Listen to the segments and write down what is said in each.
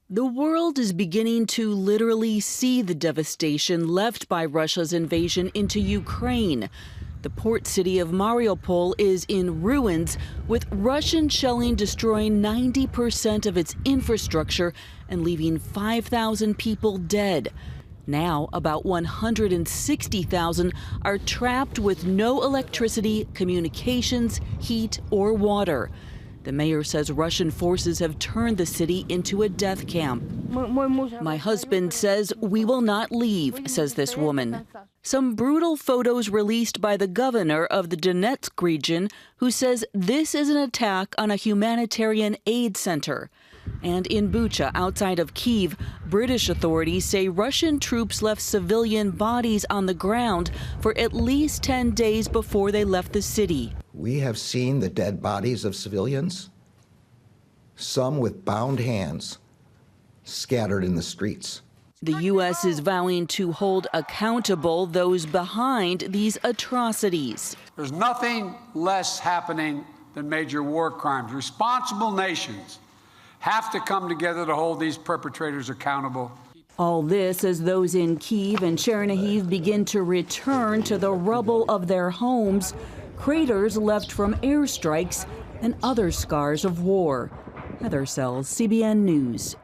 The world is beginning to literally see the devastation left by Russia's invasion into Ukraine. The port city of Mariupol is in ruins, with Russian shelling destroying 90% of its infrastructure and leaving 5,000 people dead. Now, about 160,000 are trapped with no electricity, communications, heat, or water. The mayor says Russian forces have turned the city into a death camp. My husband says we will not leave, says this woman. Some brutal photos released by the governor of the Donetsk region, who says this is an attack on a humanitarian aid center. And in Bucha, outside of Kyiv, British authorities say Russian troops left civilian bodies on the ground for at least 10 days before they left the city. We have seen the dead bodies of civilians, some with bound hands, scattered in the streets. The U.S. is vowing to hold accountable those behind these atrocities. There's nothing less happening than major war crimes. Responsible nations have to come together to hold these perpetrators accountable. All this as those in Kyiv and Chernihiv begin to return to the rubble of their homes, craters left from airstrikes and other scars of war. Heather Sells, CBN News.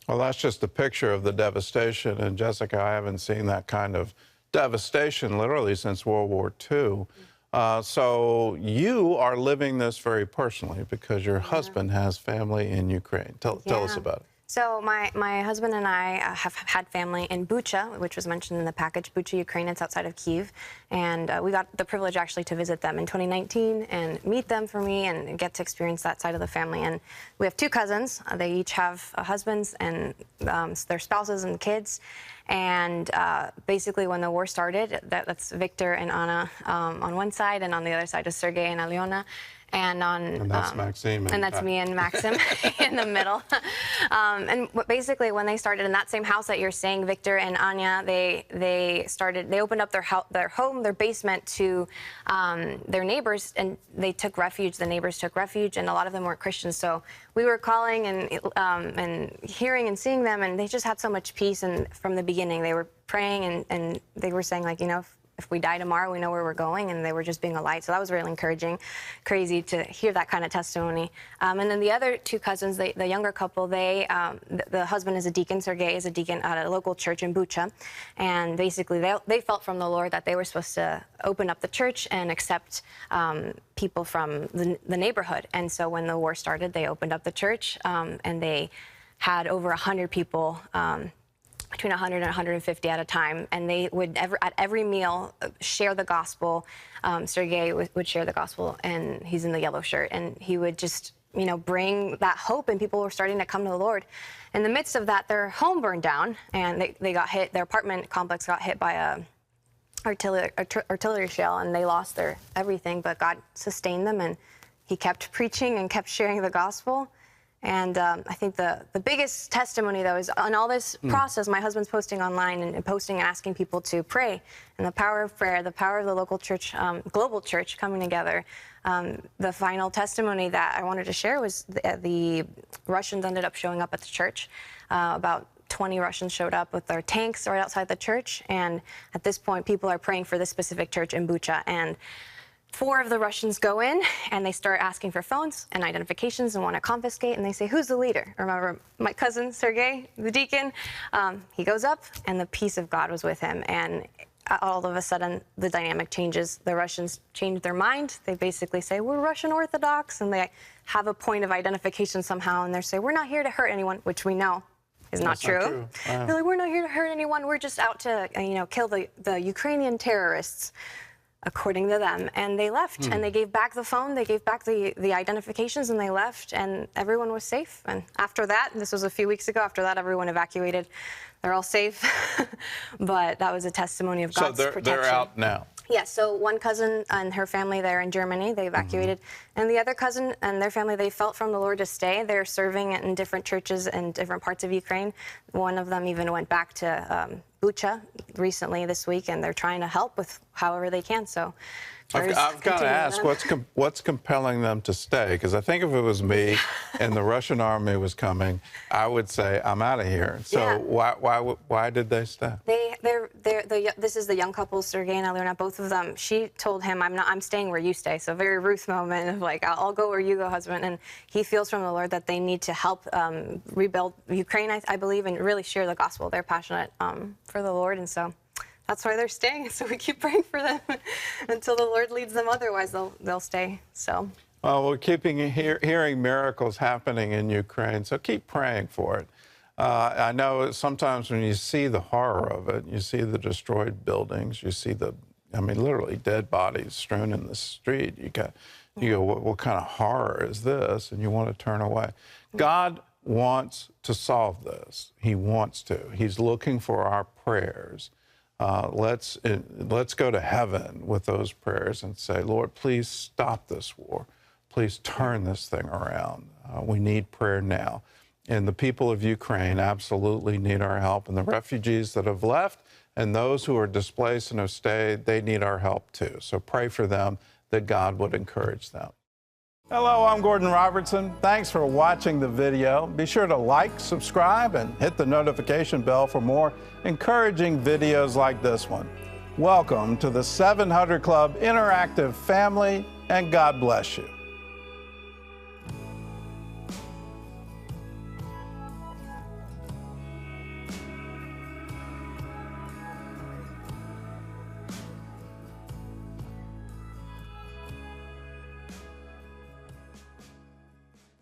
Well, that's just a picture of the devastation. And Jessica, I haven't seen that kind of devastation literally since World War II. So you are living this very personally because your husband has family in Ukraine. Tell us about it. So my husband and I have had family in Bucha, which was mentioned in the package. Bucha, Ukraine, it's outside of Kyiv. And we got the privilege actually to visit them in 2019 and meet them for me and get to experience that side of the family. And we have two cousins. They each have husbands and their spouses and kids. And basically when the war started, that's Victor and Anna on one side, and on the other side is Sergei and Alyona. And that's Maxime. And that's me and Maxim in the middle. And basically, when they started in that same house that you're saying, Victor and Anya, they opened up their home, their basement to their neighbors, and they took refuge. The neighbors took refuge, and a lot of them weren't Christians. So we were calling and hearing and seeing them, and they just had so much peace. And from the beginning, they were praying, and they were saying, like, if we die tomorrow, we know where we're going, and they were just being a light. So that was really encouraging, crazy to hear that kind of testimony. And then the other two cousins, the younger couple, the husband is a deacon, Sergei is a deacon at a local church in Bucha, and basically they felt from the Lord that they were supposed to open up the church and accept people from the neighborhood. And so when the war started, they opened up the church, and they had over 100 people, between 100 and 150 at a time, and they would at every meal share the gospel. Sergei would share the gospel, and he's in the yellow shirt, and he would just, bring that hope, and people were starting to come to the Lord. In the midst of that, their home burned down, and they got hit. Their apartment complex got hit by a artillery shell, and they lost their everything. But God sustained them, and He kept preaching and kept sharing the gospel. And I think the biggest testimony, though, is on all this process, my husband's posting online and posting and asking people to pray. And the power of prayer, the power of the local church, global church coming together. The final testimony that I wanted to share was the Russians ended up showing up at the church. About 20 Russians showed up with their tanks right outside the church. And at this point, people are praying for this specific church in Bucha. And 4 of the Russians go in, and they start asking for phones and identifications and want to confiscate, and they say, who's the leader? Remember, my cousin, Sergei, the deacon, he goes up, and the peace of God was with him, and all of a sudden, the dynamic changes. The Russians change their mind. They basically say, we're Russian Orthodox, and they have a point of identification somehow, and they say, we're not here to hurt anyone, which we know is not true. Wow. They're like, we're not here to hurt anyone. We're just out to, kill the Ukrainian terrorists, according to them. And they left, and they gave back the phone, they gave back the identifications, and they left, and everyone was safe. And after that, this was a few weeks ago, after that, everyone evacuated. They're all safe. But that was a testimony of God's protection. So they're out now? Yeah, so one cousin and her family, they're in Germany, they evacuated. And the other cousin and their family, they felt from the Lord to stay. They're serving in different churches in different parts of Ukraine. One of them even went back to Bucha recently this week, and they're trying to help with however they can. So I've got to ask, what's compelling them to stay? Because I think if it was me and the Russian army was coming, I would say, I'm out of here. So yeah. Why did they stay? This is the young couple, Sergei and Alyona, both of them. She told him, I'm staying where you stay. So very Ruth moment of like, I'll go where you go, husband. And he feels from the Lord that they need to help rebuild Ukraine, I believe, and really share the gospel. They're passionate for the Lord, and so that's why they're staying. So we keep praying for them until the Lord leads them. Otherwise, they'll stay. So. Well, we're hearing miracles happening in Ukraine, so keep praying for it. I know sometimes when you see the horror of it, you see the destroyed buildings, you see literally dead bodies strewn in the street. You go, what kind of horror is this? And you want to turn away. God wants to solve this. He wants to. He's looking for our prayers. Let's go to heaven with those prayers and say, Lord, please stop this war. Please turn this thing around. We need prayer now. And the people of Ukraine absolutely need our help. And the refugees that have left and those who are displaced and have stayed, they need our help too. So pray for them that God would encourage them. Hello, I'm Gordon Robertson. Thanks for watching the video. Be sure to like, subscribe, and hit the notification bell for more encouraging videos like this one. Welcome to the 700 Club Interactive family, and God bless you.